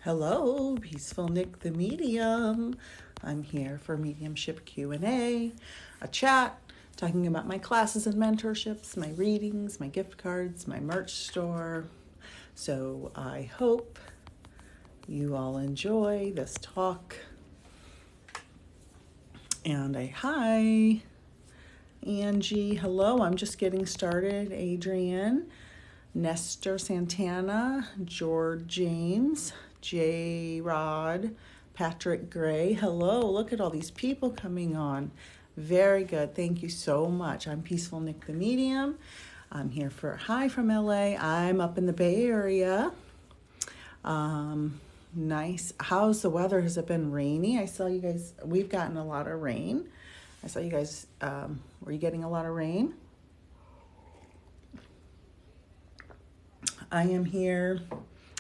Hello, Peaceful Nick the Medium. I'm here for Mediumship Q&A, a chat, talking about my classes and mentorships, my readings, my gift cards, my merch store. So I hope you all enjoy this talk. And hi, Angie. Hello, I'm just getting started. Adrian, Nestor Santana, George James, J. Rod, Patrick Gray. Hello, look at all these people coming on. Very good. Thank you so much. I'm Peaceful Nick the Medium. I'm here for hi from LA. I'm up in the Bay Area. Nice. How's the weather? Has it been rainy? I saw you guys, we've gotten a lot of rain. I saw you guys, were you getting a lot of rain? I am here.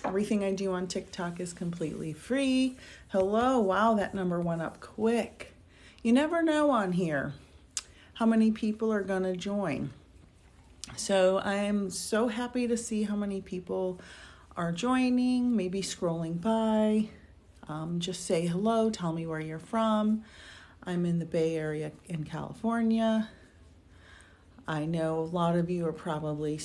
Everything I do on TikTok is completely free. Hello. Wow, that number went up quick. You never know on here how many people are going to join. So I'm so happy to see how many people are joining, maybe scrolling by. Just say hello. Tell me where you're from. I'm in the Bay Area in California. I know a lot of you are probably,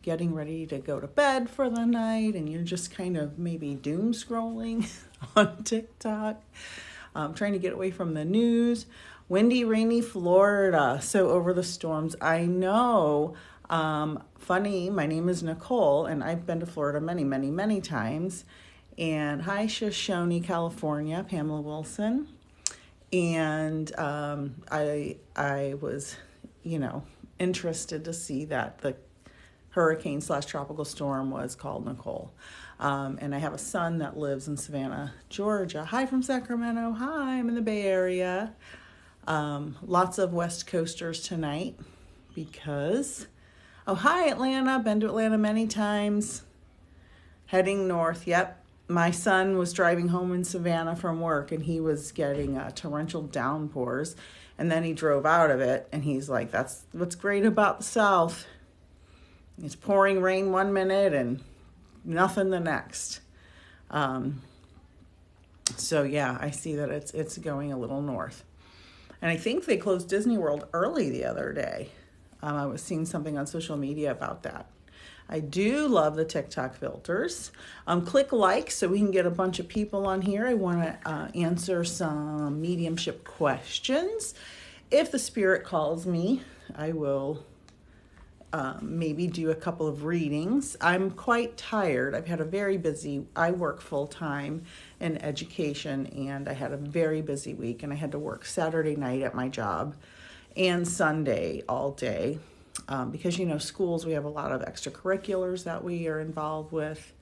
getting ready to go to bed for the night and you're just kind of maybe doom scrolling on TikTok, trying to get away from the news. Windy, rainy Florida. So over the storms, I know. Funny, my name is Nicole and I've been to Florida many, many, many times. And hi, Shoshone, California, Pamela Wilson. And I was interested to see that the hurricane/tropical storm was called Nicole. And I have a son that lives in Savannah, Georgia. Hi from Sacramento. Hi, I'm in the Bay Area. Lots of West Coasters tonight because, hi Atlanta. Been to Atlanta many times. Heading north. Yep. My son was driving home in Savannah from work and he was getting torrential downpours. And then he drove out of it and he's like, that's what's great about the South. It's pouring rain one minute and nothing the next. So yeah, I see that it's going a little north. And I think they closed Disney World early the other day. I was seeing something on social media about that. I do love the TikTok filters. Click like so we can get a bunch of people on here. I want to answer some mediumship questions. If the spirit calls me, I will maybe do a couple of readings. I'm quite tired. I've had a very busy, I work full time in education and I had a very busy week and I had to work Saturday night at my job and Sunday all day. Because, schools, we have a lot of extracurriculars that we are involved with.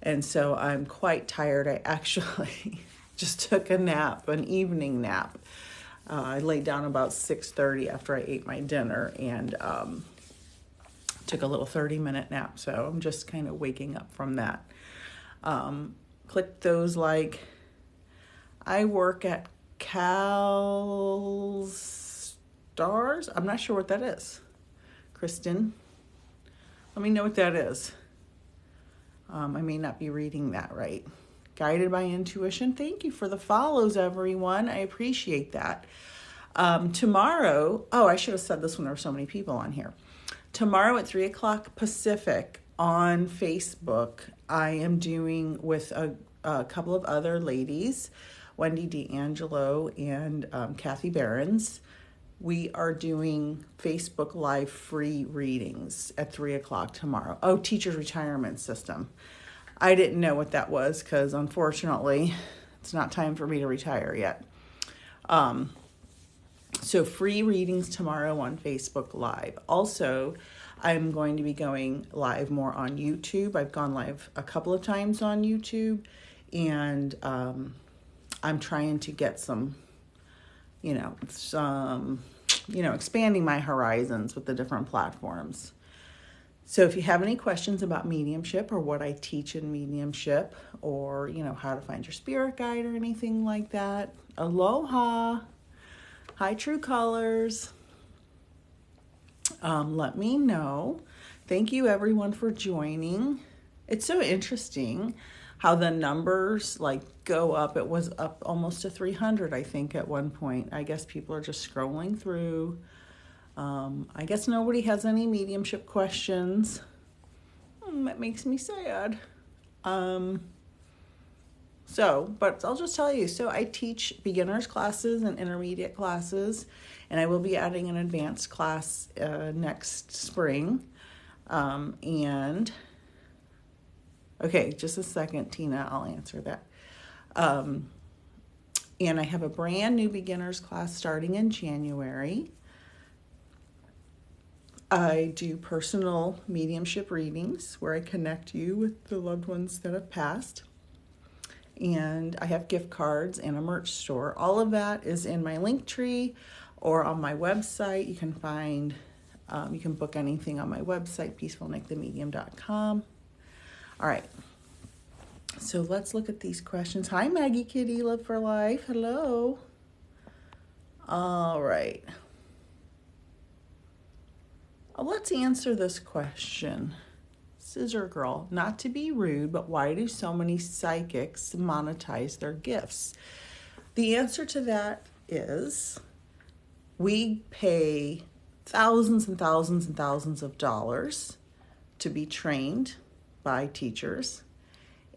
And so I'm quite tired. I actually just took a nap, an evening nap. I laid down about 6:30 after I ate my dinner and took a little 30-minute nap. So I'm just kind of waking up from that. Click those like. I work at Cal Stars. I'm not sure what that is. Kristen, let me know what that is. I may not be reading that right. Guided by Intuition. Thank you for the follows, everyone. I appreciate that. Tomorrow, I should have said this when there were so many people on here. Tomorrow at 3 o'clock Pacific on Facebook, I am doing with a couple of other ladies, Wendy D'Angelo and Kathy Behrens. We are doing Facebook Live free readings at 3 o'clock tomorrow. Oh, Teachers Retirement System. I didn't know what that was because unfortunately it's not time for me to retire yet. So free readings tomorrow on Facebook Live. Also, I'm going to be going live more on YouTube. I've gone live a couple of times on YouTube and I'm trying to get some expanding my horizons with the different platforms. So if you have any questions about mediumship or what I teach in mediumship or, how to find your spirit guide or anything like that, aloha. Hi, True Colors. Let me know. Thank you everyone for joining. It's so interesting. how the numbers like go up. It was up almost to 300, I think, at one point. I guess people are just scrolling through. I guess nobody has any mediumship questions. That makes me sad. But I'll just tell you, so I teach beginners classes and intermediate classes, and I will be adding an advanced class next spring. Okay, just a second, Tina, I'll answer that. And I have a brand new beginners class starting in January. I do personal mediumship readings where I connect you with the loved ones that have passed. And I have gift cards and a merch store. All of that is in my link tree or on my website. You can you can book anything on my website, peacefulnickthemedium.com. All right. So let's look at these questions. Hi, Maggie Kitty, Live for Life. Hello. All right. Let's answer this question. Scissor Girl, not to be rude, but why do so many psychics monetize their gifts? The answer to that is we pay thousands and thousands and thousands of dollars to be trained by teachers.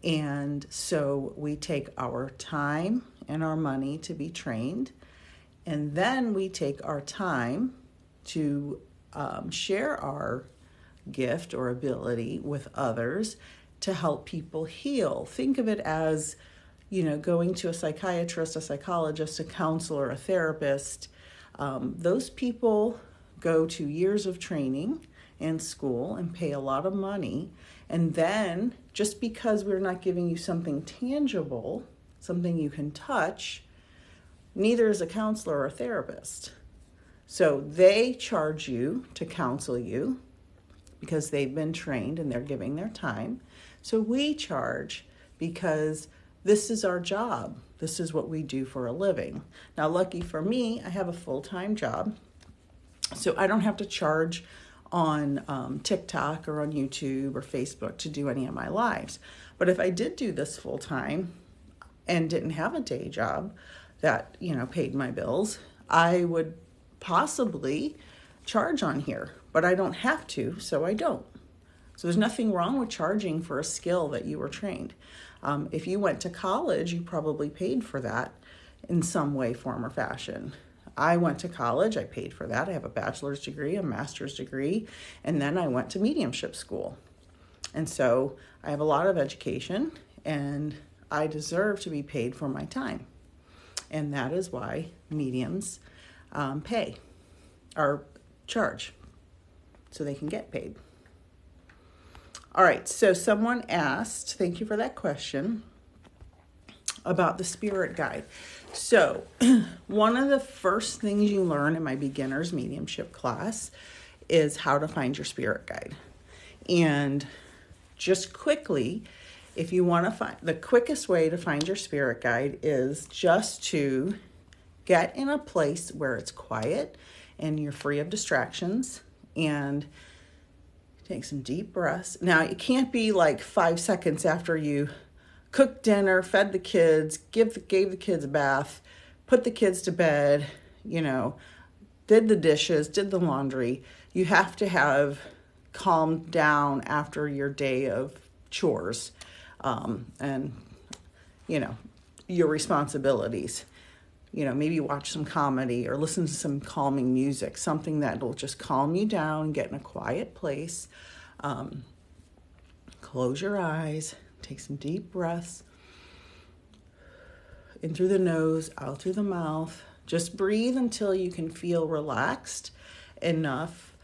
And so we take our time and our money to be trained. And then we take our time to share our gift or ability with others to help people heal. Think of it as, going to a psychiatrist, a psychologist, a counselor, a therapist. Those people go to years of training and school and pay a lot of money. And then just because we're not giving you something tangible, something you can touch, neither is a counselor or a therapist. So they charge you to counsel you because they've been trained and they're giving their time. So we charge because this is our job. This is what we do for a living. Now, lucky for me, I have a full-time job, so I don't have to charge on TikTok or on YouTube or Facebook to do any of my lives. But if I did do this full-time and didn't have a day job that, paid my bills, I would possibly charge on here, but I don't have to, so I don't. So there's nothing wrong with charging for a skill that you were trained. If you went to college, you probably paid for that in some way, form, or fashion. I went to college, I paid for that. I have a bachelor's degree, a master's degree, and then I went to mediumship school. And so I have a lot of education, and I deserve to be paid for my time. And that is why mediums pay or charge so they can get paid. All right, so someone asked, thank you for that question, about the spirit guide. So one of the first things you learn in my beginner's mediumship class is how to find your spirit guide. And just quickly, if you want to find, the quickest way to find your spirit guide is just to get in a place where it's quiet and you're free of distractions, and take some deep breaths. Now, it can't be like 5 seconds after you cooked dinner, fed the kids, gave the kids a bath, put the kids to bed, did the dishes, did the laundry. You have to have calmed down after your day of chores and your responsibilities. Maybe watch some comedy or listen to some calming music, something that will just calm you down, get in a quiet place. Close your eyes, take some deep breaths, in through the nose, out through the mouth. Just breathe until you can feel relaxed enough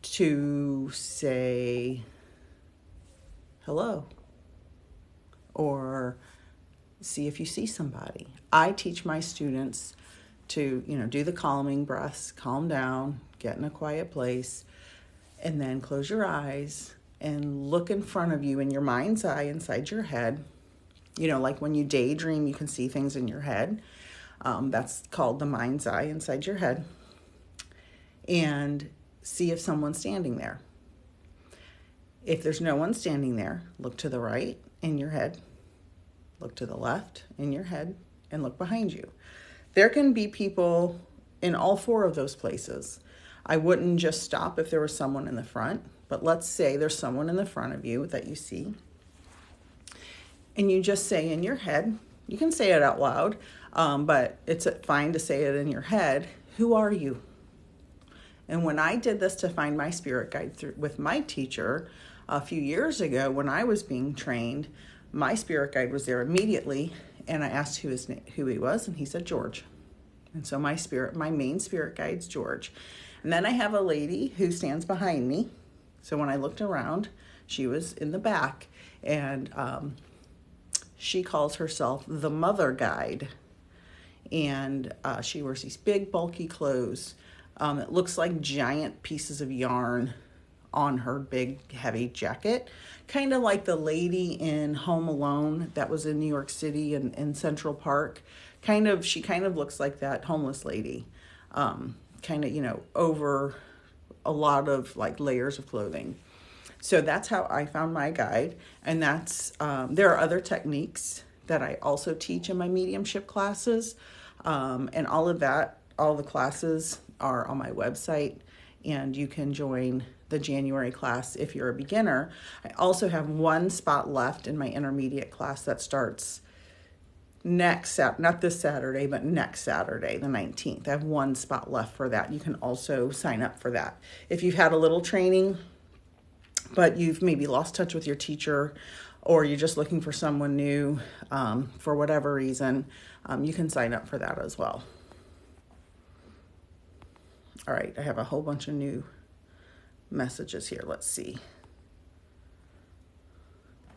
to say hello or see if you see somebody. I teach my students to, do the calming breaths, calm down, get in a quiet place, and then close your eyes and look in front of you in your mind's eye inside your head. Like when you daydream, you can see things in your head. That's called the mind's eye inside your head. And see if someone's standing there. If there's no one standing there, look to the right in your head. look to the left in your head, and look behind you. There can be people in all four of those places. I wouldn't just stop if there was someone in the front, but let's say there's someone in the front of you that you see. And you just say in your head, you can say it out loud, but it's fine to say it in your head, who are you? And when I did this to find my spirit guide with my teacher a few years ago when I was being trained, my spirit guide was there immediately, and I asked who he was, and he said George. And so my main spirit guide's George. And then I have a lady who stands behind me. So when I looked around, she was in the back, and she calls herself the Mother Guide. And she wears these big, bulky clothes. It looks like giant pieces of yarn on her big, heavy jacket. Kind of like the lady in Home Alone that was in New York City and in Central Park. She kind of looks like that homeless lady. Kind of, over a lot of like layers of clothing. So that's how I found my guide. And there are other techniques that I also teach in my mediumship classes. And all the classes are on my website, and you can join the January class if you're a beginner. I also have one spot left in my intermediate class that starts not this Saturday, but next Saturday, the 19th. I have one spot left for that. You can also sign up for that. If you've had a little training, but you've maybe lost touch with your teacher, or you're just looking for someone new for whatever reason, you can sign up for that as well. All right, I have a whole bunch of new messages here. Let's see.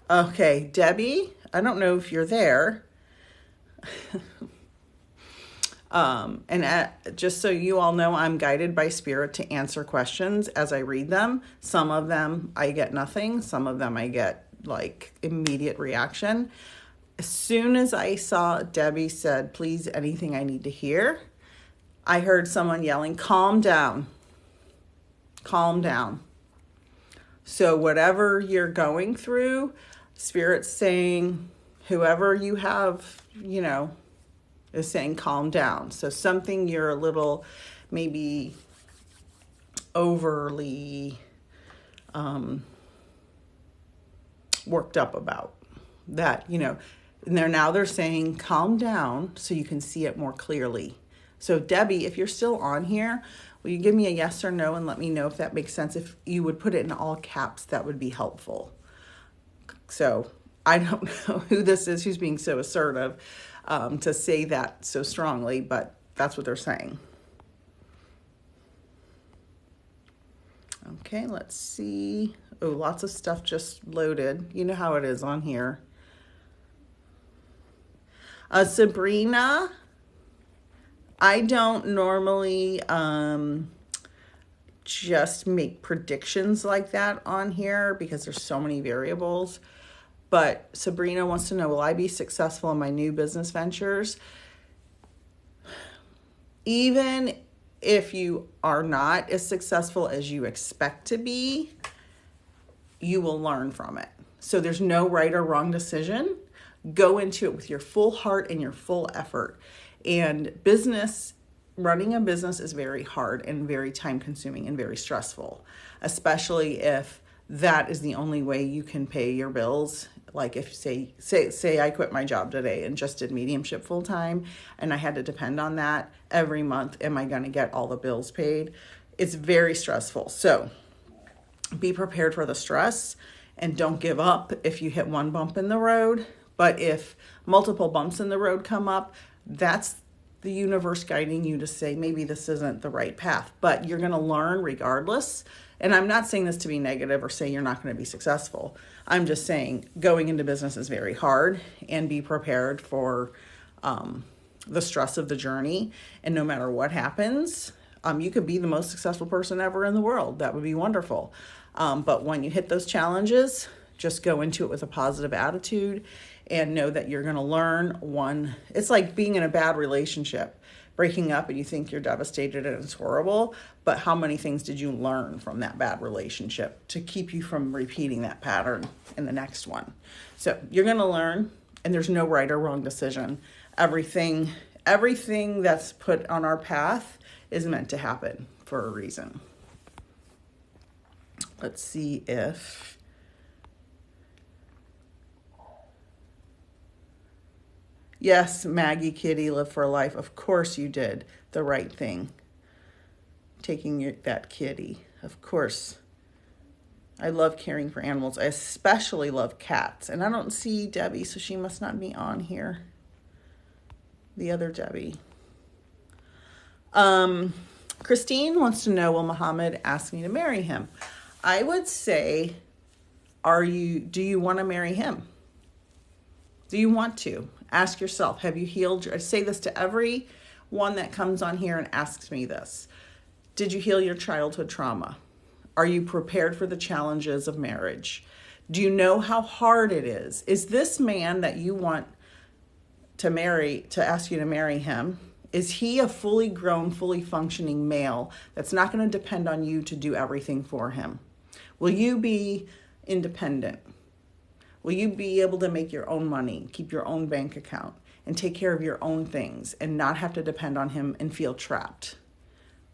Okay, Debbie, I don't know if you're there. Just so you all know, I'm guided by Spirit to answer questions as I read them. Some of them I get nothing. Some of them I get like immediate reaction. As soon as I saw Debbie said, please, anything I need to hear, I heard someone yelling, calm down, calm down. So whatever you're going through, Spirit's saying, whoever you have, is saying calm down. So something you're a little maybe overly worked up about. That, now they're saying calm down so you can see it more clearly. So Debbie, if you're still on here, will you give me a yes or no and let me know if that makes sense? If you would put it in all caps, that would be helpful. So I don't know who this is who's being so assertive to say that so strongly, but that's what they're saying. Okay, let's see. Oh, lots of stuff just loaded. You know how it is on here. Sabrina, I don't normally just make predictions like that on here because there's so many variables. But Sabrina wants to know, will I be successful in my new business ventures? Even if you are not as successful as you expect to be, you will learn from it. So there's no right or wrong decision. Go into it with your full heart and your full effort. And running a business is very hard and very time consuming and very stressful, especially if that is the only way you can pay your bills. Like if say I quit my job today and just did mediumship full time and I had to depend on that every month, am I going to get all the bills paid? It's very stressful. So be prepared for the stress and don't give up if you hit one bump in the road. But if multiple bumps in the road come up, that's the universe guiding you to say, maybe this isn't the right path, but you're going to learn regardless. And I'm not saying this to be negative or say you're not going to be successful. I'm just saying going into business is very hard, and be prepared for the stress of the journey. And no matter what happens, you could be the most successful person ever in the world. That would be wonderful. But when you hit those challenges, just go into it with a positive attitude and know that you're going to learn. It's like being in a bad relationship, breaking up, and you think you're devastated and it's horrible, but how many things did you learn from that bad relationship to keep you from repeating that pattern in the next one? So you're going to learn, And there's no right or wrong decision. Everything that's put on our path is meant to happen for a reason. Let's see if... Yes, Maggie Kitty, live for life. Of course you did the right thing. Taking that kitty. Of course. I love caring for animals. I especially love cats. And I don't see Debbie, so she must not be on here. The other Debbie. Christine wants to know, will Muhammad ask me to marry him? I would say, do you want to marry him? Do you want to? Ask yourself, have you healed? I say this to every one that comes on here and asks me this. Did you heal your childhood trauma? Are you prepared for the challenges of marriage? Do you know how hard it is? Is this man that you want to marry, to ask you to marry him, is he a fully grown, fully functioning male that's not going to depend on you to do everything for him? Will you be independent? Will you be able to make your own money, keep your own bank account, and take care of your own things and not have to depend on him and feel trapped?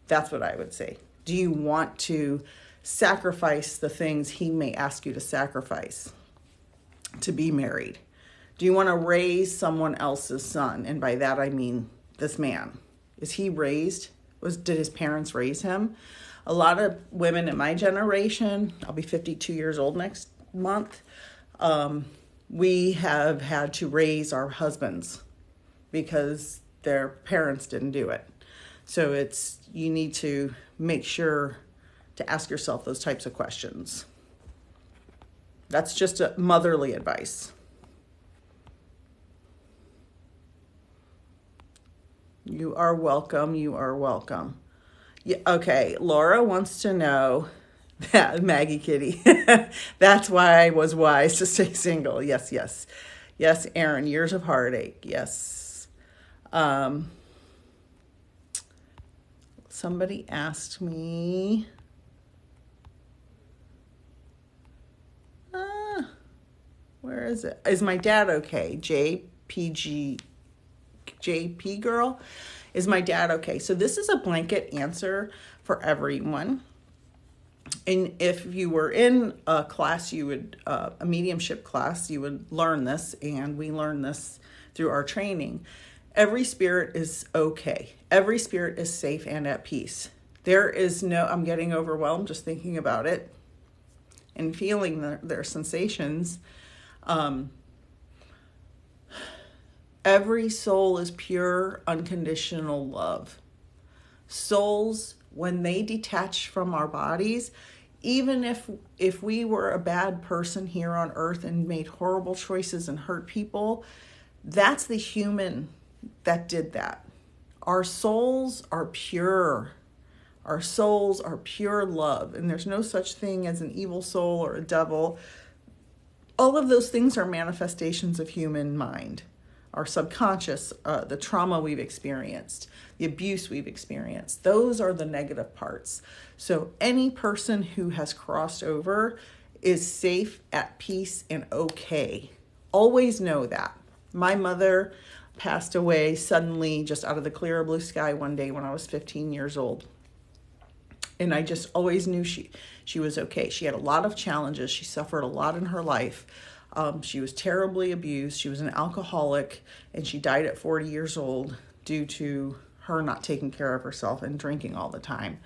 That's what I would say. Do you want to sacrifice the things he may ask you to sacrifice to be married? Do you want to raise someone else's son? And by that I mean this man. Is he raised? Did his parents raise him? A lot of women in my generation, I'll be 52 years old next month, we have had to raise our husbands because their parents didn't do it. So you need to make sure to ask yourself those types of questions. That's just a motherly advice. You are welcome. You are welcome. Yeah, okay, Laura wants to know that Maggie Kitty. That's why I was wise to stay single. Yes, yes. Yes, Aaron, years of heartache. Yes. Somebody asked me, where is it? Is my dad okay? JP girl, is my dad okay? So this is a blanket answer for everyone. And if you were in a class, a mediumship class, you would learn this, and we learn this through our training. Every spirit is okay. Every spirit is safe and at peace. There is no, I'm getting overwhelmed just thinking about it and feeling their sensations. Every soul is pure, unconditional love. Souls, when they detach from our bodies, even if we were a bad person here on earth and made horrible choices and hurt people, that's the human that did that. Our souls are pure. Our souls are pure love, and there's no such thing as an evil soul or a devil. All of those things are manifestations of human mind. Our subconscious, the trauma we've experienced, the abuse we've experienced, those are the negative parts. So any person who has crossed over is safe, at peace, and okay. Always know that. My mother passed away suddenly, just out of the clear blue sky one day when I was 15 years old. And I just always knew she was okay. She had a lot of challenges. She suffered a lot in her life. She was terribly abused. She was an alcoholic, and she died at 40 years old due to her not taking care of herself and drinking all the time.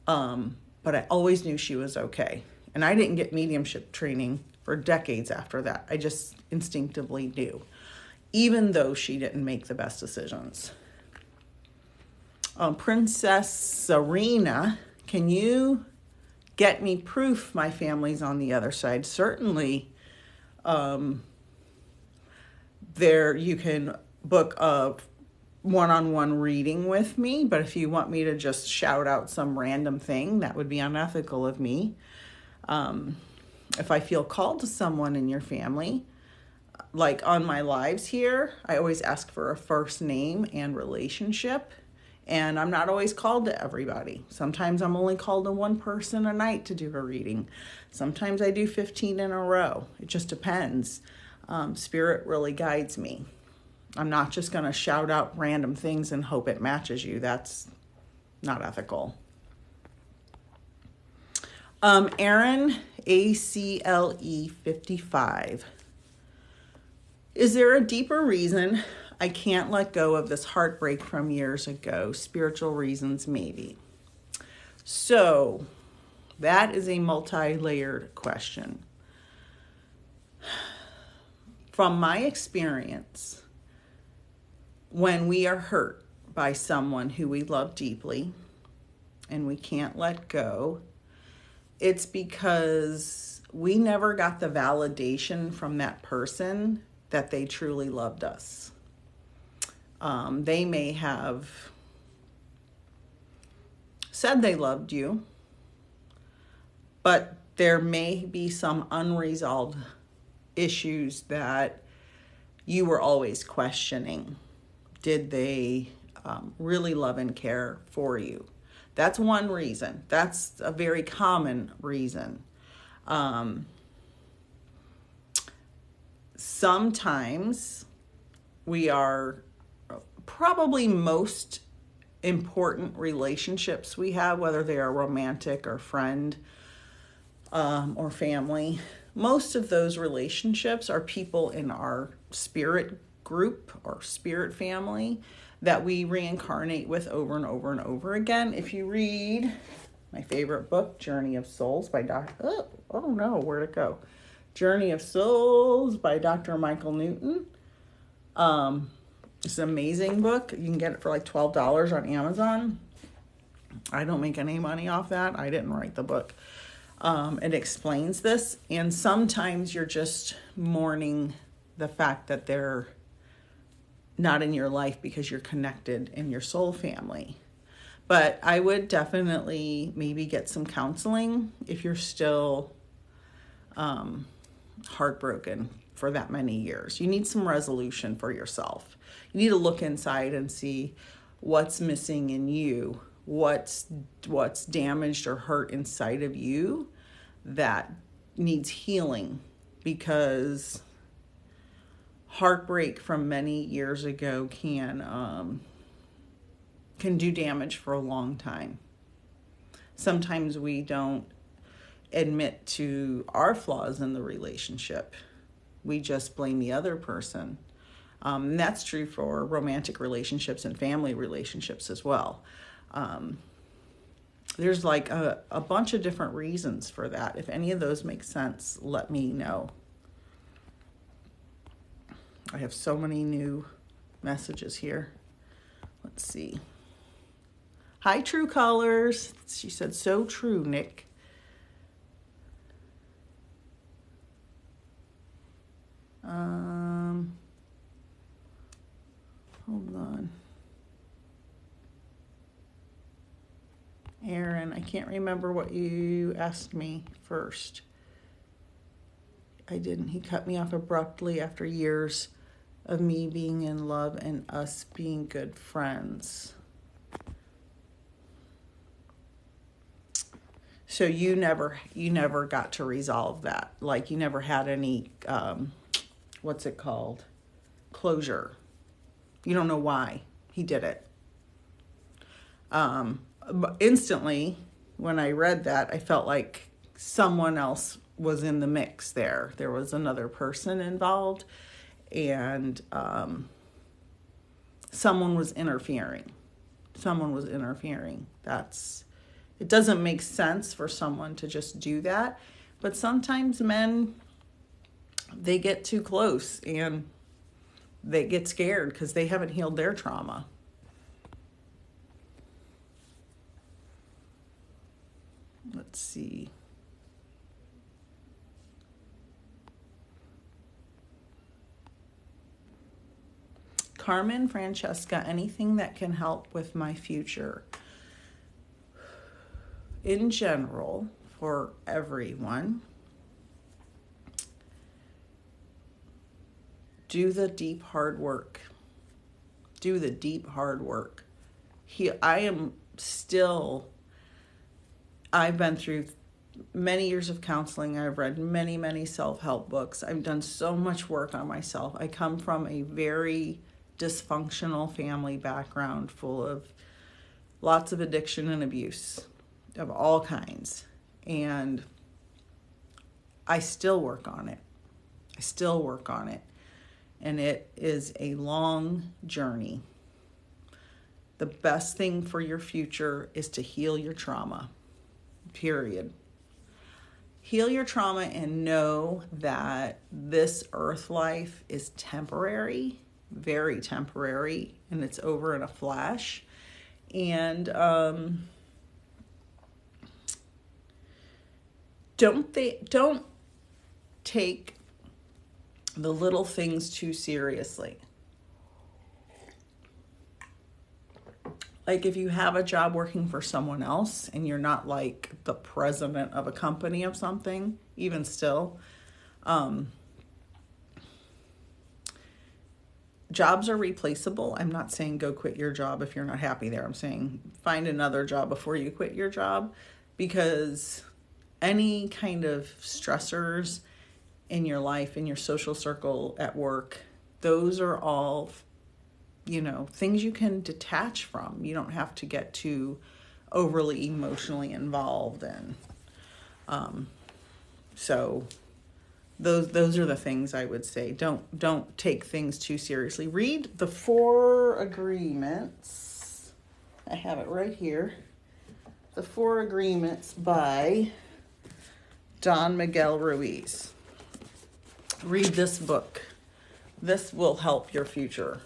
But I always knew she was okay. And I didn't get mediumship training for decades after that. I just instinctively knew, even though she didn't make the best decisions. Princess Serena, can you get me proof my family's on the other side? Certainly. There you can book a one-on-one reading with me, but if you want me to just shout out some random thing, that would be unethical of me. If I feel called to someone in your family, like on my lives here, I always ask for a first name and relationship, and I'm not always called to everybody. Sometimes I'm only called to one person a night to do a reading. Sometimes I do 15 in a row. It just depends. Spirit really guides me. I'm not just going to shout out random things and hope it matches you. That's not ethical. Aaron, ACLE 55. Is there a deeper reason I can't let go of this heartbreak from years ago? Spiritual reasons, maybe. So, that is a multi-layered question. From my experience, when we are hurt by someone who we love deeply and we can't let go, it's because we never got the validation from that person that they truly loved us. They may have said they loved you, but there may be some unresolved issues that you were always questioning. Did they really love and care for you? That's one reason. That's a very common reason. Sometimes we are probably most important relationships we have, whether they are romantic or friend or family. Most of those relationships are people in our spirit group or spirit family that we reincarnate with over and over and over again. If you read my favorite book, Journey of Souls by where'd it go? Journey of Souls by Dr. Michael Newton. It's an amazing book. You can get it for like $12 on Amazon. I don't make any money off that. I didn't write the book. It explains this, and sometimes you're just mourning the fact that they're not in your life because you're connected in your soul family. But I would definitely maybe get some counseling if you're still heartbroken for that many years. You need some resolution for yourself. You need to look inside and see what's missing in you, what's damaged or hurt inside of you that needs healing, because heartbreak from many years ago can do damage for a long time. Sometimes we don't admit to our flaws in the relationship. We just blame the other person. And that's true for romantic relationships and family relationships as well. There's like a bunch of different reasons for that. If any of those make sense, let me know. I have so many new messages here. Let's see. Hi, True Colors. She said, so true, Nick. Hold on. Aaron, I can't remember what you asked me first. I didn't. He cut me off abruptly after years of me being in love and us being good friends. So you never got to resolve that. Like you never had any, what's it called? Closure. You don't know why he did it. But instantly, when I read that, I felt like someone else was in the mix there. There was another person involved, and someone was interfering. It doesn't make sense for someone to just do that, but sometimes men, they get too close and they get scared because they haven't healed their trauma. Let's see. Carmen, Francesca, anything that can help with my future. In general, for everyone, do the deep hard work. I've been through many years of counseling. I've read many, many self-help books. I've done so much work on myself. I come from a very dysfunctional family background full of lots of addiction and abuse of all kinds. And I still work on it. I still work on it. And it is a long journey. The best thing for your future is to heal your trauma, period. Heal your trauma and know that this earth life is temporary, very temporary, and it's over in a flash. And don't take the little things too seriously. Like if you have a job working for someone else and you're not like the president of a company of something, even still, jobs are replaceable. I'm not saying go quit your job if you're not happy there. I'm saying find another job before you quit your job, because any kind of stressors in your life, in your social circle, at work, those are all, things you can detach from. You don't have to get too overly emotionally involved in. So those are the things I would say. Don't take things too seriously. Read the 4 Agreements. I have it right here. The 4 Agreements by Don Miguel Ruiz. Read this book. This will help your future.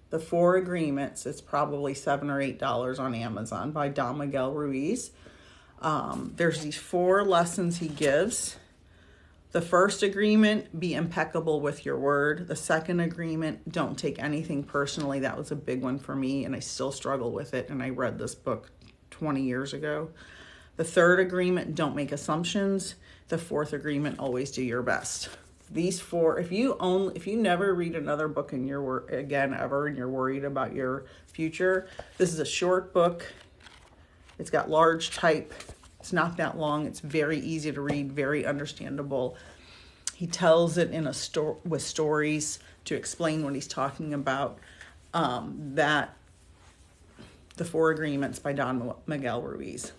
The 4 Agreements. It's probably $7 or $8 on Amazon by Don Miguel Ruiz. There's these 4 lessons he gives. The first agreement, be impeccable with your word. The second agreement, don't take anything personally. That was a big one for me, and I still struggle with it. And I read this book 20 years ago. The third agreement, don't make assumptions. The fourth agreement, always do your best. These 4, if you never read another book in your again ever, and you're worried about your future, this is a short book. It's got large type. It's not that long. It's very easy to read, very understandable. He tells it in with stories to explain what he's talking about. That the 4 Agreements by Don Miguel Ruiz.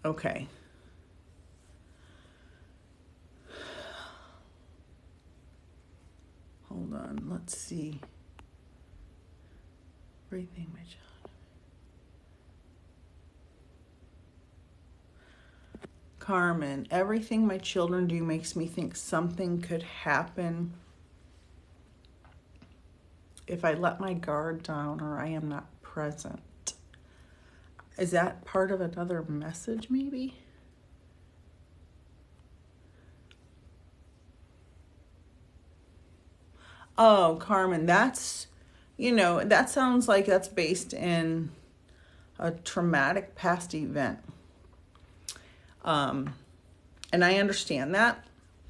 Okay. Hold on. Let's see. Everything my child. Carmen, everything my children do makes me think something could happen if I let my guard down or I am not present. Is that part of another message, maybe? Oh, Carmen, that's, that sounds like that's based in a traumatic past event. And I understand that.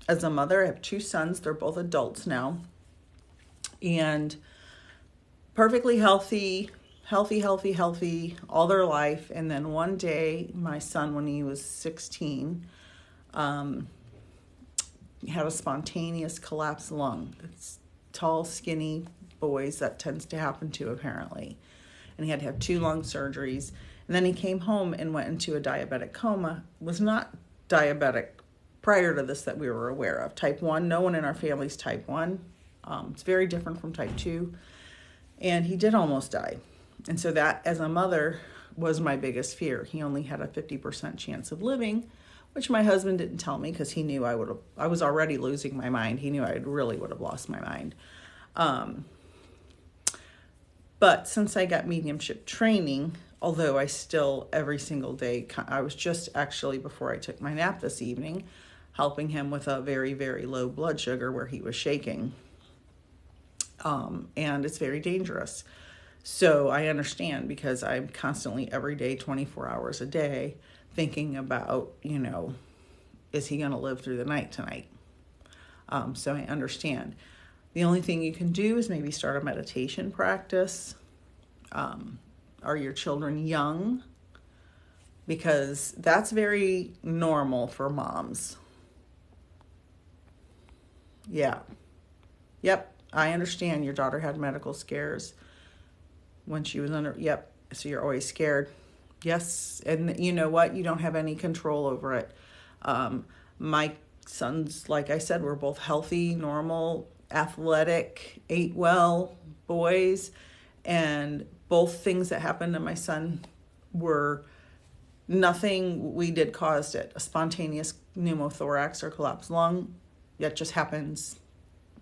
As a mother, I have 2 sons. They're both adults now. And perfectly healthy all their life. And then one day, my son, when he was 16, had a spontaneous collapsed lung. It's tall, skinny boys that tends to happen to, apparently. And he had to have 2 lung surgeries. And then he came home and went into a diabetic coma. Was not diabetic prior to this that we were aware of. Type 1, no one in our family's type 1. It's very different from type 2. And he did almost die. And so that, as a mother, was my biggest fear. He only had a 50% chance of living, which my husband didn't tell me because he knew I was already losing my mind. He knew I really would have lost my mind. But since I got mediumship training, although I still, every single day, I was just actually, before I took my nap this evening, helping him with a very, very low blood sugar where he was shaking. And it's very dangerous. So I understand, because I'm constantly, every day, 24 hours a day, thinking about, is he going to live through the night tonight? So I understand. The only thing you can do is maybe start a meditation practice. Are your children young? because that's very normal for moms. Yeah. Yep. I understand your daughter had medical scares when she was under. Yep. So you're always scared. Yes. And you know what? You don't have any control over it. My sons, like I said, were both healthy, normal, athletic, ate well boys. And both things that happened to my son were nothing we did caused it. A spontaneous pneumothorax or collapsed lung, that just happens.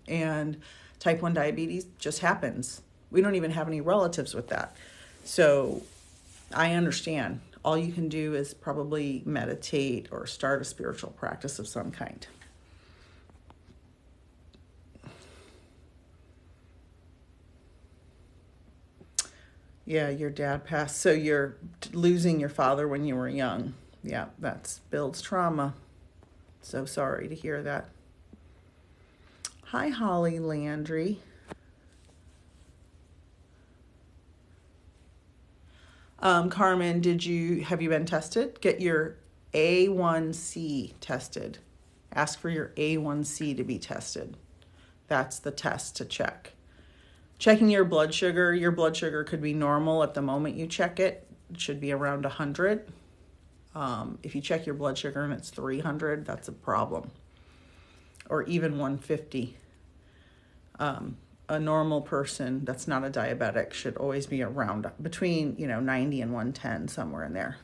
And type 1 diabetes just happens. We don't even have any relatives with that. So I understand. All you can do is probably meditate or start a spiritual practice of some kind. Yeah, your dad passed. So you're losing your father when you were young. Yeah, that builds trauma. So sorry to hear that. Hi, Holly Landry. Carmen, have you been tested? Get your A1C tested. Ask for your A1C to be tested. That's the test to check. Checking your blood sugar could be normal at the moment you check it. It should be around 100. If you check your blood sugar and it's 300, that's a problem. Or even 150. A normal person that's not a diabetic should always be around between 90 and 110, somewhere in there.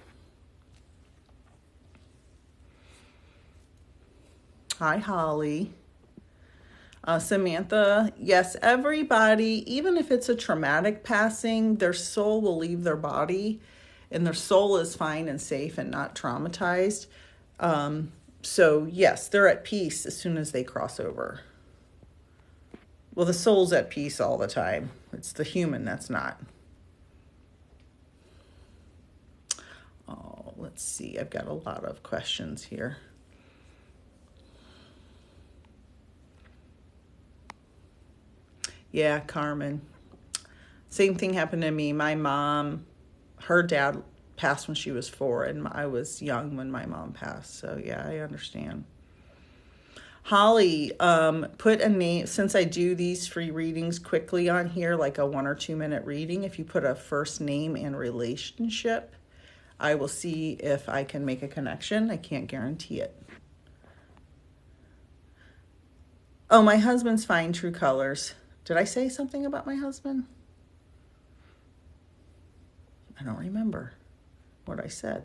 Hi, Holly. Samantha, yes, everybody, even if it's a traumatic passing, their soul will leave their body, and their soul is fine and safe and not traumatized. So yes, they're at peace as soon as they cross over. Well, the soul's at peace all the time. It's the human that's not. Oh, let's see. I've got a lot of questions here. Yeah, Carmen. Same thing happened to me. My mom, her dad passed when she was 4, and I was young when my mom passed. So yeah, I understand. Holly, put a name, since I do these free readings quickly on here, like a 1 or 2 minute reading, if you put a first name and relationship, I will see if I can make a connection. I can't guarantee it. Oh, my husband's fine, True Colors. Did I say something about my husband? I don't remember what I said.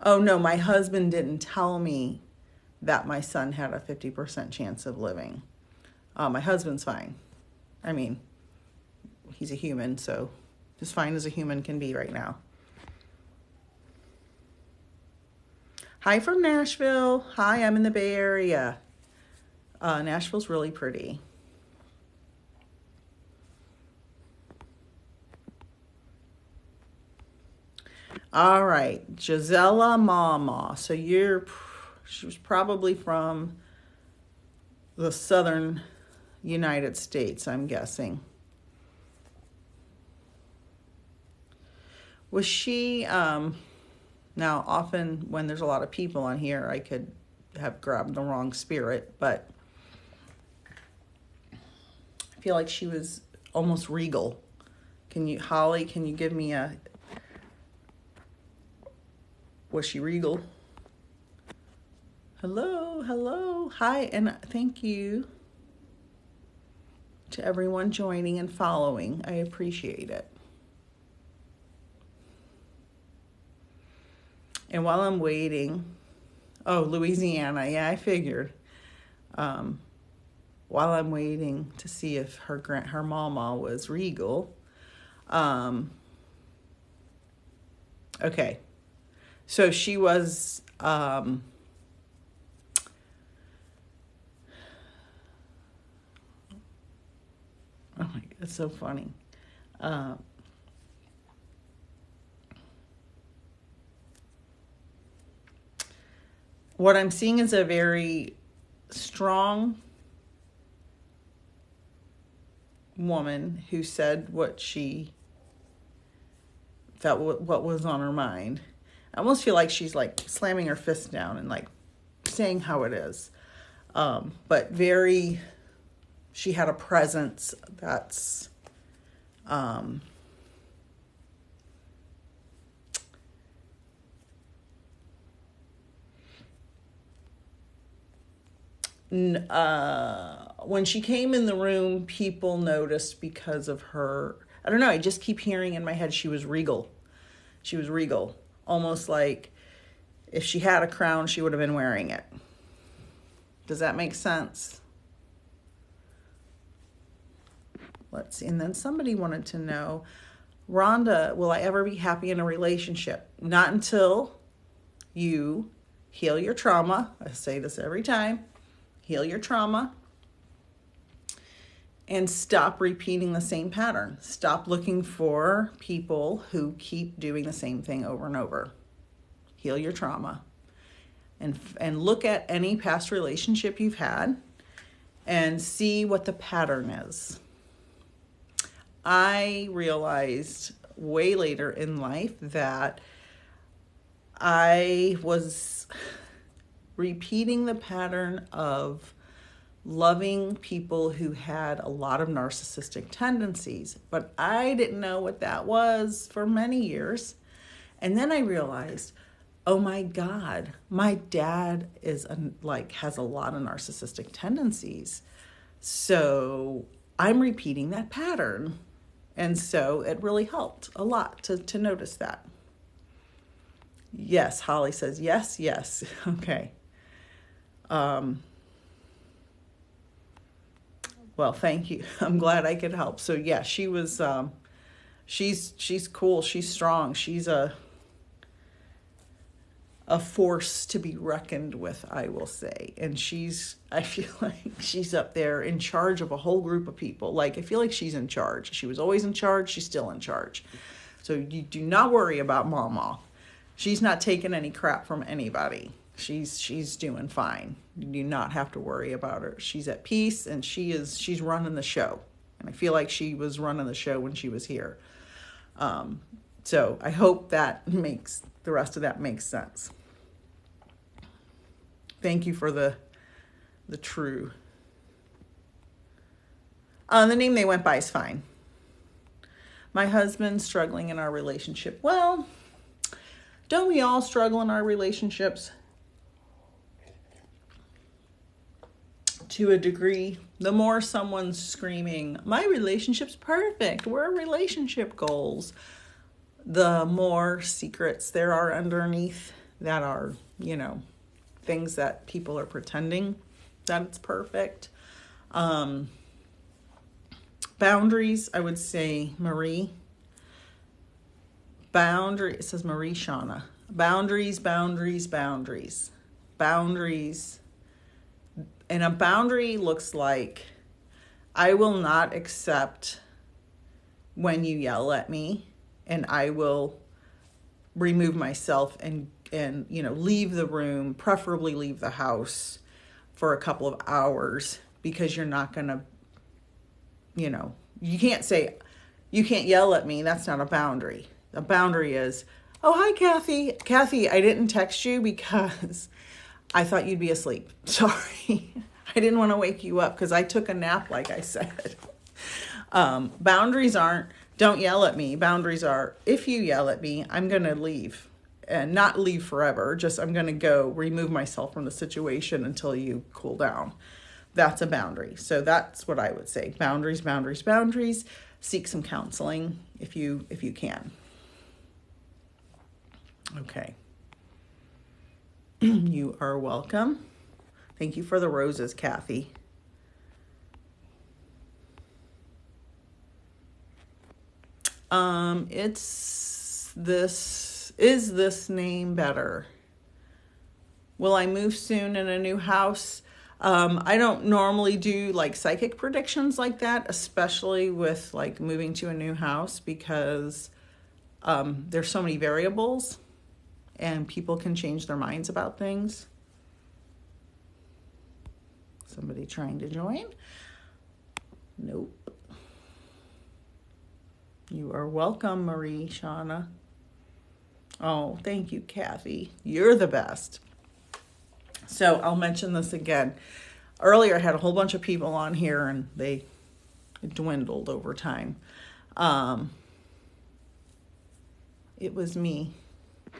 Oh, no, my husband didn't tell me that my son had a 50% chance of living. My husband's fine. I mean, he's a human, so as fine as a human can be right now. Hi from Nashville. Hi, I'm in the Bay Area. Nashville's really pretty. All right, Gisela Mama. So she was probably from the southern United States, I'm guessing. Was she, now often when there's a lot of people on here, I could have grabbed the wrong spirit, but I feel like she was almost regal. Holly, can you give me was she regal? Hello. Hi, and thank you to everyone joining and following. I appreciate it. And while I'm waiting, Louisiana, yeah, I figured. While I'm waiting to see if her mama was regal. Okay. So she was, oh my God, it's so funny. What I'm seeing is a very strong woman who said what she what was on her mind. I almost feel like she's like slamming her fist down and like saying how it is. But she had a presence that's, when she came in the room, people noticed because of her. I don't know. I just keep hearing in my head she was regal. She was regal. Almost like if she had a crown, she would have been wearing it. Does that make sense? Let's see. And then somebody wanted to know, Rhonda, will I ever be happy in a relationship? Not until you heal your trauma. I say this every time. Heal your trauma and stop repeating the same pattern. Stop looking for people who keep doing the same thing over and over. Heal your trauma and look at any past relationship you've had and see what the pattern is. I realized way later in life that I was repeating the pattern of loving people who had a lot of narcissistic tendencies, but I didn't know what that was for many years. And then I realized, oh my God, my dad has a lot of narcissistic tendencies. So I'm repeating that pattern. And so it really helped a lot to notice that. Yes, Holly says, yes. Okay. Well, thank you. I'm glad I could help. So yeah, she was, she's cool. She's strong. She's a force to be reckoned with, I will say. And I feel like she's up there in charge of a whole group of people. Like, I feel like she's in charge. She was always in charge. She's still in charge. So you do not worry about Mama. She's not taking any crap from anybody. She's doing fine. You do not have to worry about her. She's at peace, and she's running the show. And I feel like she was running the show when she was here. So I hope that the rest of that makes sense. Thank you for the true. The name they went by is fine. My husband's struggling in our relationship. Well, don't we all struggle in our relationships? To a degree. The more someone's screaming, my relationship's perfect, we're relationship goals, the more secrets there are underneath that are, things that people are pretending that it's perfect. Boundaries, I would say Marie. It says Marie Shauna. Boundaries. And a boundary looks like, I will not accept when you yell at me, and I will remove myself and leave the room, preferably leave the house for a couple of hours, because you're not going to, you can't say, you can't yell at me. That's not a boundary. A boundary is, oh, hi, Kathy. Kathy, I didn't text you because I thought you'd be asleep. Sorry. I didn't want to wake you up because I took a nap, like I said. Boundaries aren't, don't yell at me. Boundaries are, if you yell at me, I'm going to leave. And not leave forever. Just, I'm going to go remove myself from the situation until you cool down. That's a boundary. So that's what I would say. Boundaries. Seek some counseling if you can. Okay. You are welcome. Thank you for the roses, Kathy. Is this name better? Will I move soon in a new house? I don't normally do like psychic predictions like that, especially with like moving to a new house, because there's so many variables and people can change their minds about things. Somebody trying to join? Nope. You are welcome, Marie Shauna. Oh, thank you, Kathy. You're the best. So I'll mention this again. Earlier, I had a whole bunch of people on here and they dwindled over time. It was me.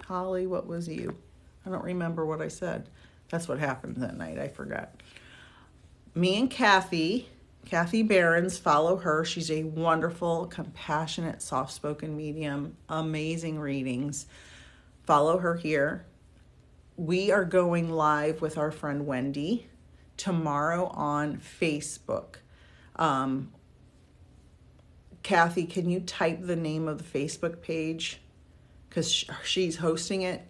Holly, what was you? I don't remember what I said. That's what happened that night. I forgot. Me and Kathy Barron's, follow her. She's a wonderful, compassionate, soft-spoken medium. Amazing readings. Follow her here. We are going live with our friend Wendy tomorrow on Facebook. Kathy, can you type the name of the Facebook page? Because she's hosting it.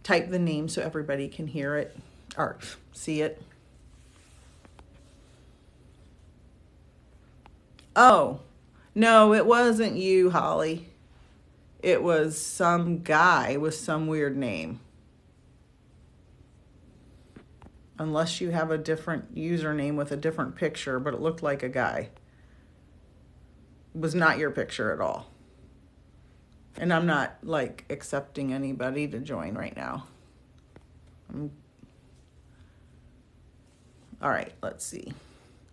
Type the name so everybody can hear it or see it. Oh, no, it wasn't you, Holly. It was some guy with some weird name. Unless you have a different username with a different picture, but it looked like a guy. It was not your picture at all. And I'm not like accepting anybody to join right now. All right, let's see.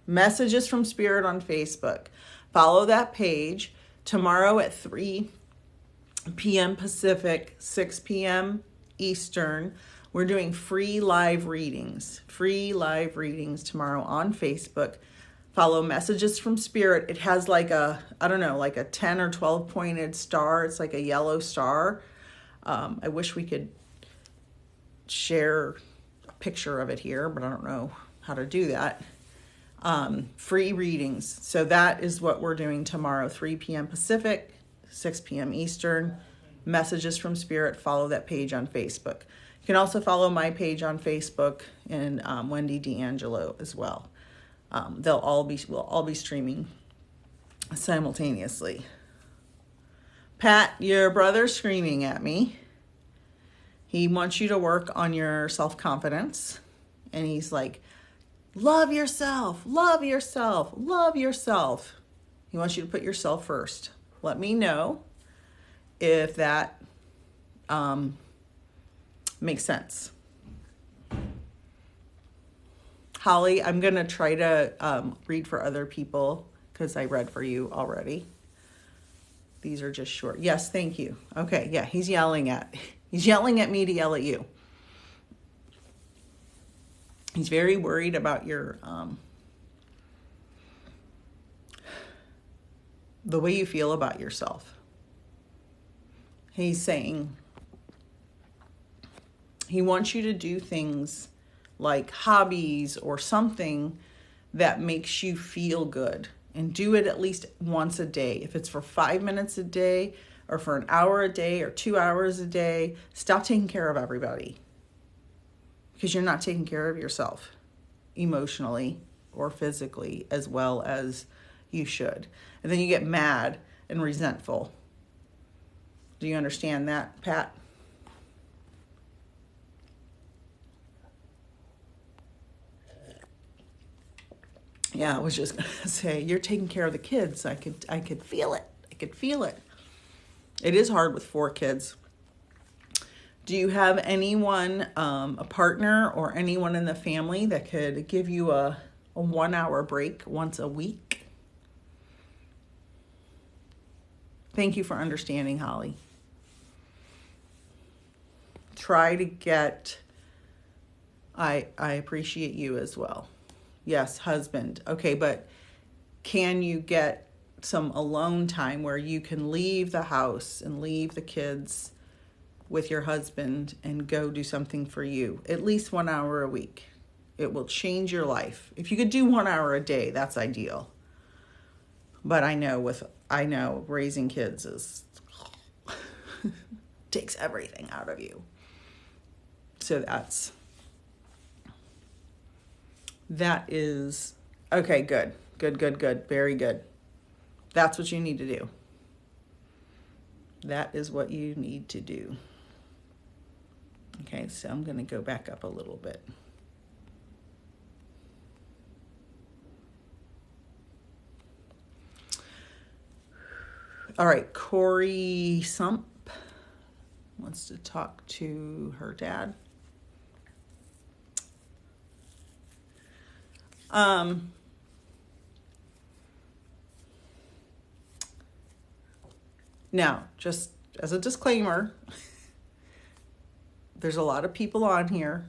Messages from Spirit on Facebook. Follow that page. Tomorrow at 3 p.m. Pacific, 6 p.m. Eastern, we're doing free live readings. Free live readings tomorrow on Facebook. Follow Messages from Spirit. It has like a, I don't know, like a 10 or 12 pointed star. It's like a yellow star. I wish we could share a picture of it here, but I don't know how to do that. Free readings. So that is what we're doing tomorrow, 3 p.m. Pacific, 6 p.m. Eastern. Messages from Spirit. Follow that page on Facebook. You can also follow my page on Facebook and Wendy D'Angelo as well. We'll all be streaming simultaneously. Pat, your brother's screaming at me. He wants you to work on your self-confidence. And he's like, love yourself, love yourself, love yourself. He wants you to put yourself first. Let me know if that makes sense. Holly, I'm going to try to read for other people because I read for you already. These are just short. Yes, thank you. Okay, yeah, he's yelling at me to yell at you. He's very worried about your, the way you feel about yourself. He's saying he wants you to do things like hobbies or something that makes you feel good, and do it at least once a day. If it's for 5 minutes a day or for an hour a day or 2 hours a day, stop taking care of everybody because you're not taking care of yourself emotionally or physically as well as you should. And then you get mad and resentful. Do you understand that, Pat? Yeah, I was just going to say, you're taking care of the kids. I could feel it. I could feel it. It is hard with 4 kids. Do you have anyone, a partner or anyone in the family that could give you a 1 hour break once a week? Thank you for understanding, Holly. Try to get, I appreciate you as well. Yes, husband. Okay, but can you get some alone time where you can leave the house and leave the kids with your husband and go do something for you? At least 1 hour a week. It will change your life. If you could do 1 hour a day, that's ideal. But I know raising kids is takes everything out of you. So that is, okay, good. Very good. That's what you need to do. That is what you need to do. Okay, so I'm going to go back up a little bit. All right, Corey Sump. wants to talk to her dad. Now, just as a disclaimer, there's a lot of people on here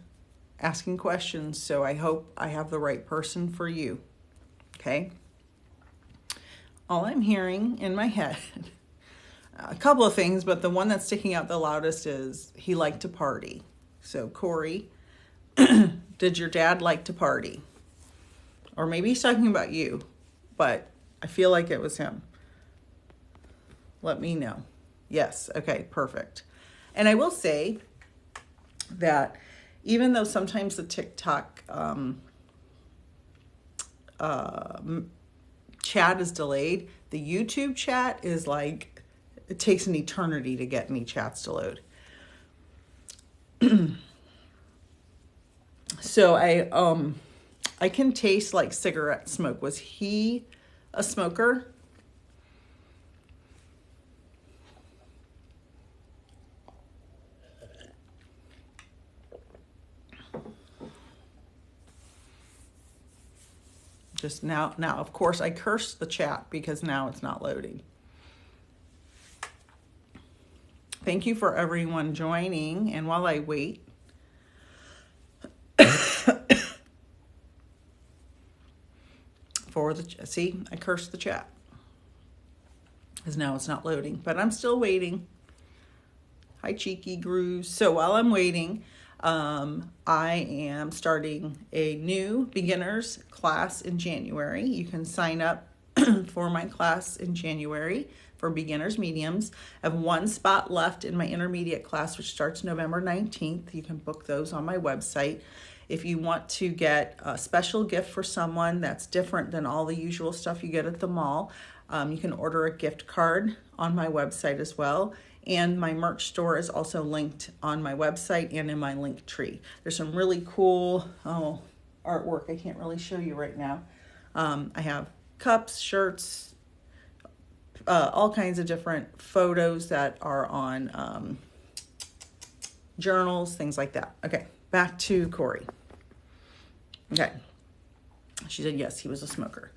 asking questions, so I hope I have the right person for you. Okay? All I'm hearing in my head, a couple of things, but the one that's sticking out the loudest is he liked to party. So, Corey, did your dad like to party? Or maybe he's talking about you, but I feel like it was him. Let me know. Yes. Okay, perfect. And I will say that even though sometimes the TikTok chat is delayed, the YouTube chat is like, it takes an eternity to get any chats to load. So I can taste like cigarette smoke. Was he a smoker? Just now, of course, I cursed the chat because now it's not loading. Thank you for everyone joining. And while I wait, see, I cursed the chat because now it's not loading, but I'm still waiting. Hi, Cheeky Grooves. So while I'm waiting, I am starting a new beginners class in January. You can sign up for my class in January for beginners mediums. I have one spot left in my intermediate class, which starts November 19th. You can book those on my website. If you want to get a special gift for someone that's different than all the usual stuff you get at the mall, you can order a gift card on my website as well. And my merch store is also linked on my website and in my link tree. There's some really cool artwork I can't really show you right now. I have cups, shirts, all kinds of different photos that are on journals, things like that. Okay, back to Corey. Okay, she said yes, he was a smoker.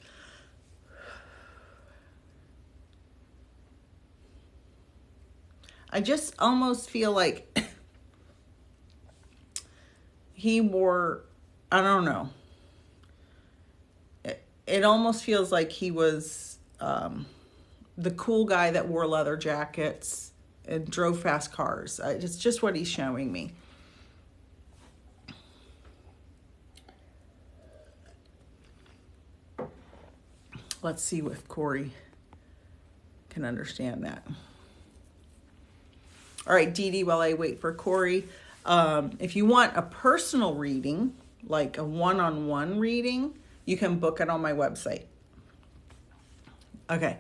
I just almost feel like he wore, I don't know. It almost feels like he was the cool guy that wore leather jackets and drove fast cars. It's just what he's showing me. Let's see if Corey can understand that. All right, Dee Dee, while I wait for Corey, if you want a personal reading, like a one-on-one reading, you can book it on my website. Okay.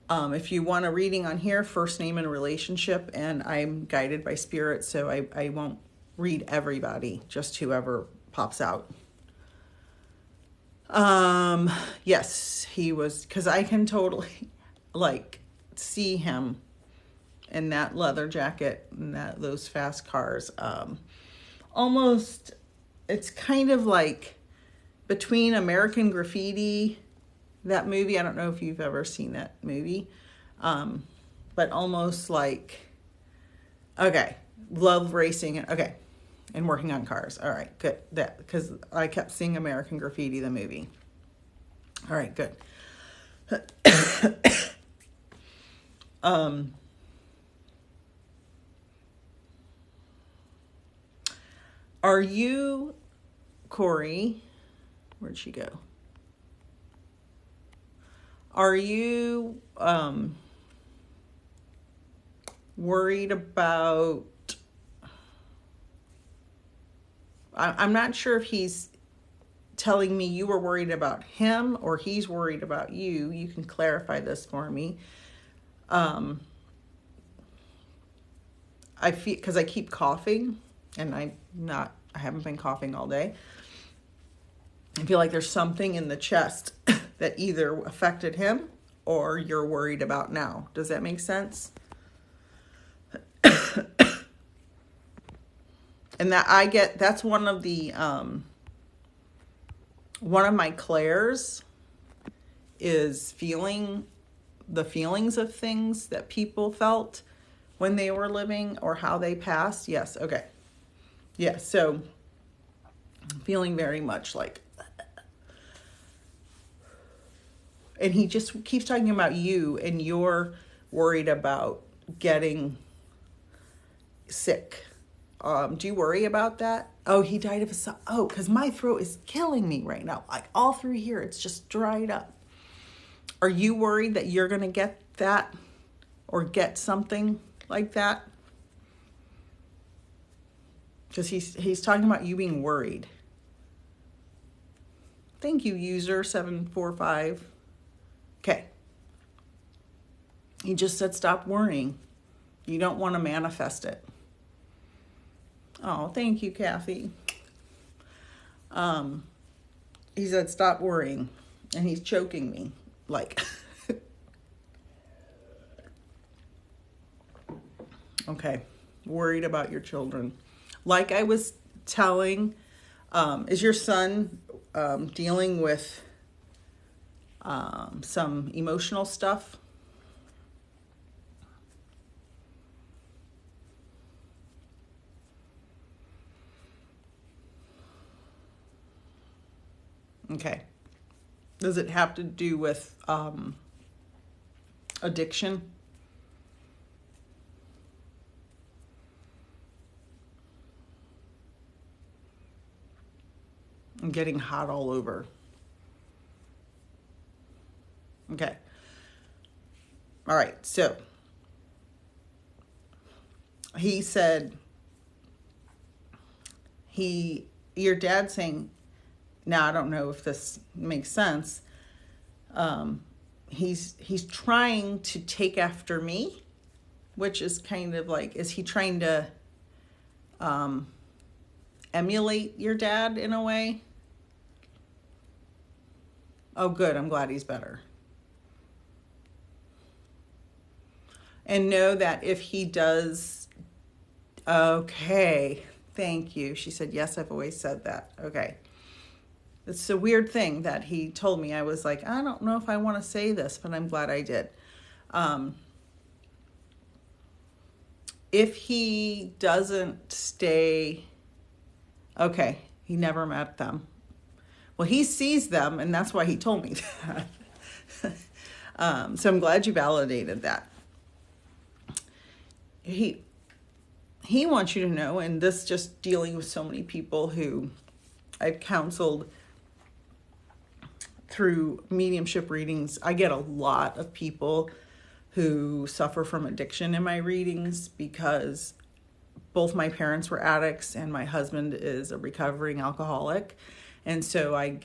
If you want a reading on here, first name and relationship, and I'm guided by spirit, so I won't read everybody, just whoever pops out. Yes, he was, because I can totally, like, see him in that leather jacket and those fast cars. Almost, it's kind of like between American Graffiti, that movie. I don't know if you've ever seen that movie, but almost like, okay, love racing. Okay, and working on cars. All right, good. That, because I kept seeing American Graffiti, the movie. All right, good. Are you, Corey, where'd she go? Are you worried about, I'm not sure if he's telling me you were worried about him or he's worried about you. You can clarify this for me. I feel, because I keep coughing, and I haven't been coughing all day. I feel like there's something in the chest that either affected him or you're worried about now. Does that make sense? And that's one of my clairs is feeling the feelings of things that people felt when they were living or how they passed. Yes. Okay. Yeah. So feeling very much like, and he just keeps talking about you, and you're worried about getting sick. Do you worry about that? Oh, he died of because my throat is killing me right now. Like all through here, it's just dried up. Are you worried that you're going to get that or get something like that? Because he's talking about you being worried. Thank you, user 745. Okay. He just said stop worrying. You don't want to manifest it. Oh, thank you, Kathy. He said stop worrying, and he's choking me. Like, okay, worried about your children. Like I was telling, is your son dealing with some emotional stuff? Okay. Does it have to do with addiction? I'm getting hot all over. Okay. All right. So he said your dad saying, now I don't know if this makes sense. He's trying to take after me, which is kind of like, is he trying to emulate your dad in a way? Oh, good. I'm glad he's better. And know that if he does, okay, thank you. She said, yes, I've always said that. Okay. It's a weird thing that he told me. I was like, I don't know if I want to say this, but I'm glad I did. If he doesn't stay, okay, he never met them. Well, he sees them, and that's why he told me that. So I'm glad you validated that. He wants you to know, and this just dealing with so many people who I've counseled through mediumship readings. I get a lot of people who suffer from addiction in my readings because both my parents were addicts and my husband is a recovering alcoholic. And so I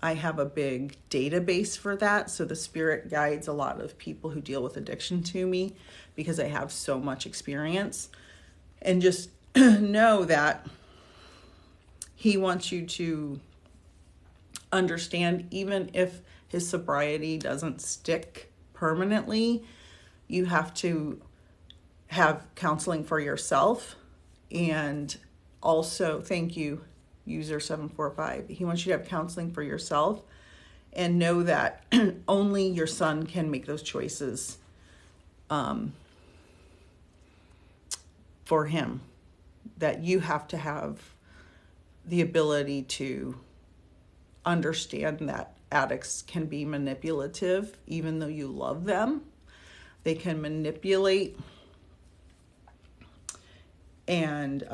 have a big database for that. So the spirit guides a lot of people who deal with addiction to me because I have so much experience. And just know that he wants you to understand, even if his sobriety doesn't stick permanently, you have to have counseling for yourself. And also, thank you, user 745. He wants you to have counseling for yourself and know that only your son can make those choices for him. That you have to have the ability to understand that addicts can be manipulative, even though you love them. They can manipulate and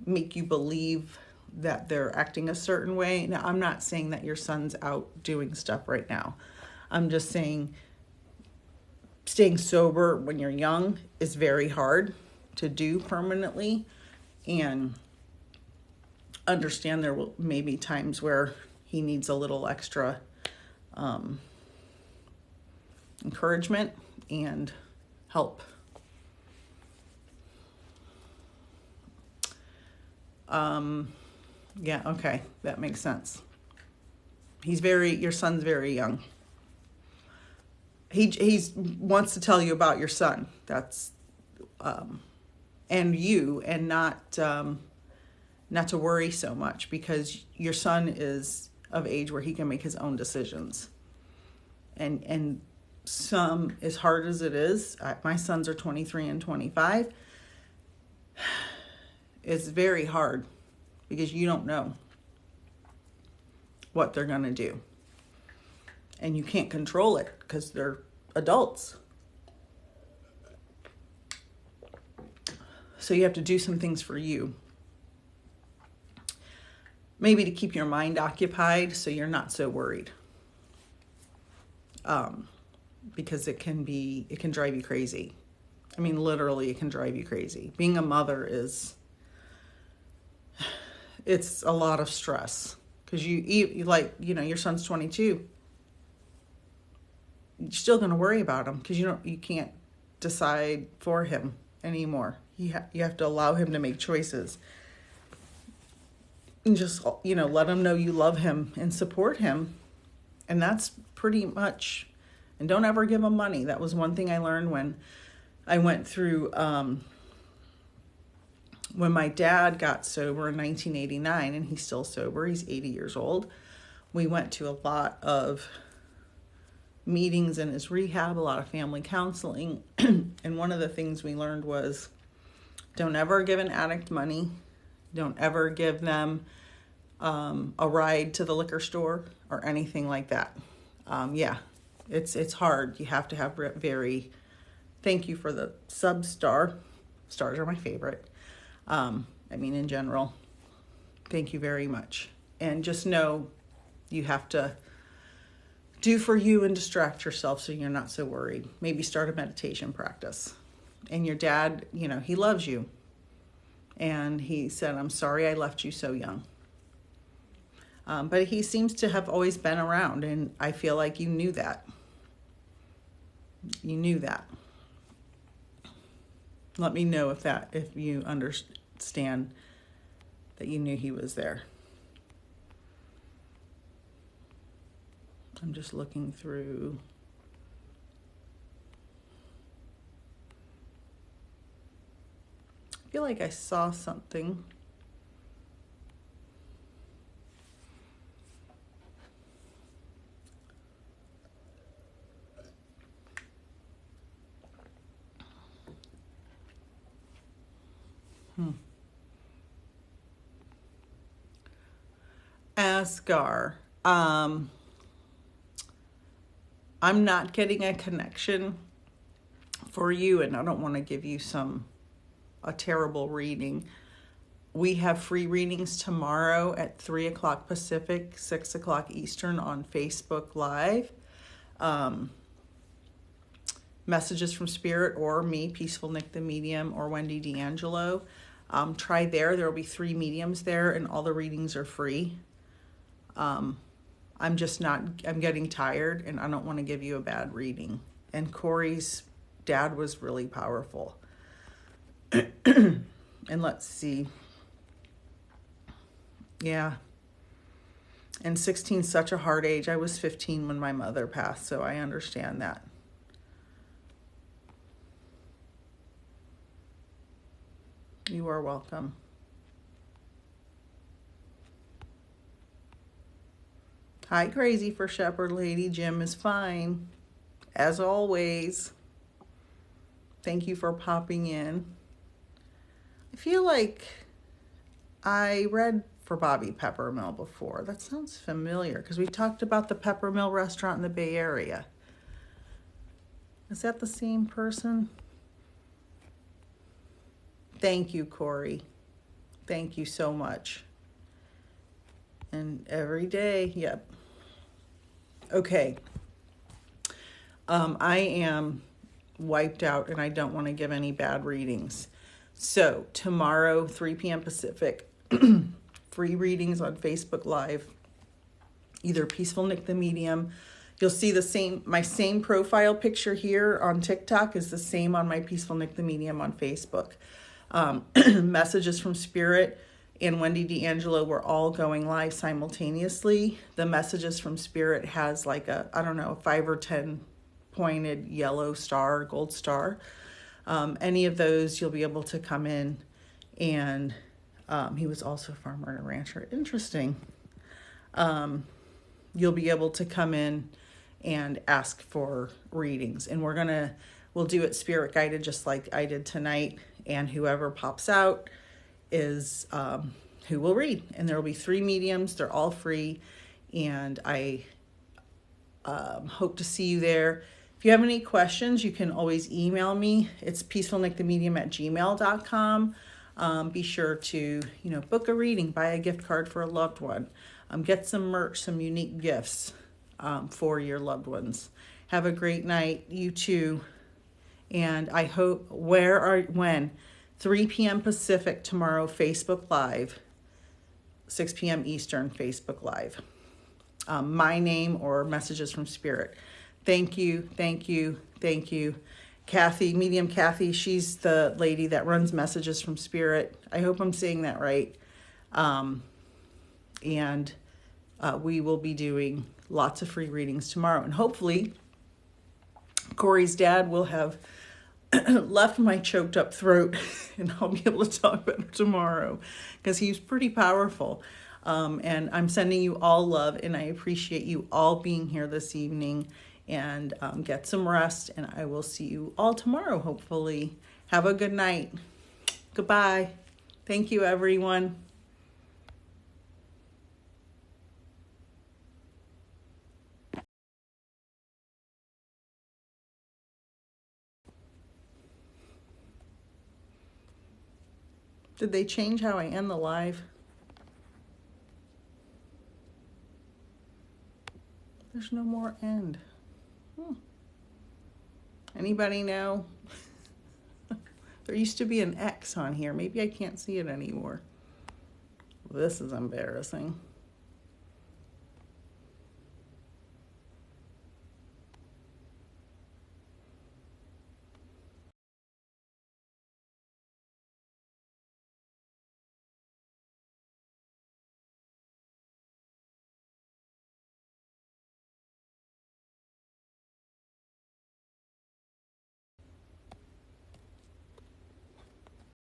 make you believe that they're acting a certain way. Now, I'm not saying that your son's out doing stuff right now. I'm just saying staying sober when you're young is very hard to do permanently, and understand there may be times where he needs a little extra encouragement and help. Yeah, okay, that makes sense. Your son's very young. He wants to tell you about your son. That's and you, and not to worry so much, because your son is of age where he can make his own decisions. And some, as hard as it is, my sons are 23 and 25. It's very hard because you don't know what they're going to do. And you can't control it because they're adults. So you have to do some things for you. Maybe to keep your mind occupied so you're not so worried. Because it can drive you crazy. I mean, literally, it can drive you crazy. Being a mother it's a lot of stress. Because your son's 22. You're still going to worry about him because you can't decide for him anymore. You have to allow him to make choices. And just, let him know you love him and support him. And that's pretty much, and don't ever give him money. That was one thing I learned when I went through, when my dad got sober in 1989, and he's still sober, he's 80 years old. We went to a lot of meetings in his rehab, a lot of family counseling. And one of the things we learned was, don't ever give an addict money. Don't ever give them a ride to the liquor store or anything like that. It's hard. You have to have thank you for the star. Stars are my favorite. In general, thank you very much. And just know you have to do for you and distract yourself so you're not so worried. Maybe start a meditation practice. And your dad, he loves you. And he said, I'm sorry I left you so young. But he seems to have always been around, and I feel like you knew that. You knew that. Let me know if you understand that you knew he was there. I'm just looking through. I feel like I saw something. Asgar. I'm not getting a connection for you, and I don't want to give you a terrible reading. We have free readings tomorrow at 3 o'clock Pacific, 6 o'clock Eastern on Facebook Live. Messages from Spirit or me, Peaceful Nick the Medium, or Wendy D'Angelo. Try there. There will be 3 mediums there, and all the readings are free. I'm getting tired, and I don't want to give you a bad reading. And Corey's dad was really powerful. And let's see. Yeah. And 16 is such a hard age. I was 15 when my mother passed, so I understand that. You are welcome. Hi, Crazy for Shepherd Lady. Jim is fine, as always. Thank you for popping in. I feel like I read for Bobby Peppermill before. That sounds familiar because we talked about the Peppermill restaurant in the Bay Area. Is that the same person? Thank you, Corey. Thank you so much. And every day, yep. Okay. I am wiped out and I don't want to give any bad readings. So tomorrow, 3 p.m. Pacific, free readings on Facebook Live, either Peaceful Nick the Medium. You'll see my same profile picture here on TikTok is the same on my Peaceful Nick the Medium on Facebook. Messages from Spirit and Wendy D'Angelo were all going live simultaneously. The Messages from Spirit has like a 5 or 10 pointed yellow star, gold star. Any of those, you'll be able to come in. And he was also a farmer and a rancher. Interesting. You'll be able to come in and ask for readings. And we'll do it spirit guided, just like I did tonight. And whoever pops out is who will read. And there will be 3 mediums. They're all free. And I hope to see you there. If you have any questions, you can always email me. It's peacefulnickthemedium@gmail.com. Be sure to, book a reading, buy a gift card for a loved one, get some merch, some unique gifts for your loved ones. Have a great night, you too. And I hope, when? 3 p.m. Pacific tomorrow, Facebook Live. 6 p.m. Eastern, Facebook Live. My name or messages from Spirit. Thank you, thank you, thank you. Kathy, Medium Kathy, she's the lady that runs Messages from Spirit. I hope I'm saying that right. And we will be doing lots of free readings tomorrow. And hopefully, Corey's dad will have left my choked up throat and I'll be able to talk better tomorrow, because he's pretty powerful. And I'm sending you all love, and I appreciate you all being here this evening. And get some rest, and I will see you all tomorrow, hopefully. Have a good night. Goodbye. Thank you, everyone. Did they change how I end the live? There's no more end. Anybody know? There used to be an X on here. Maybe I can't see it anymore. This is embarrassing.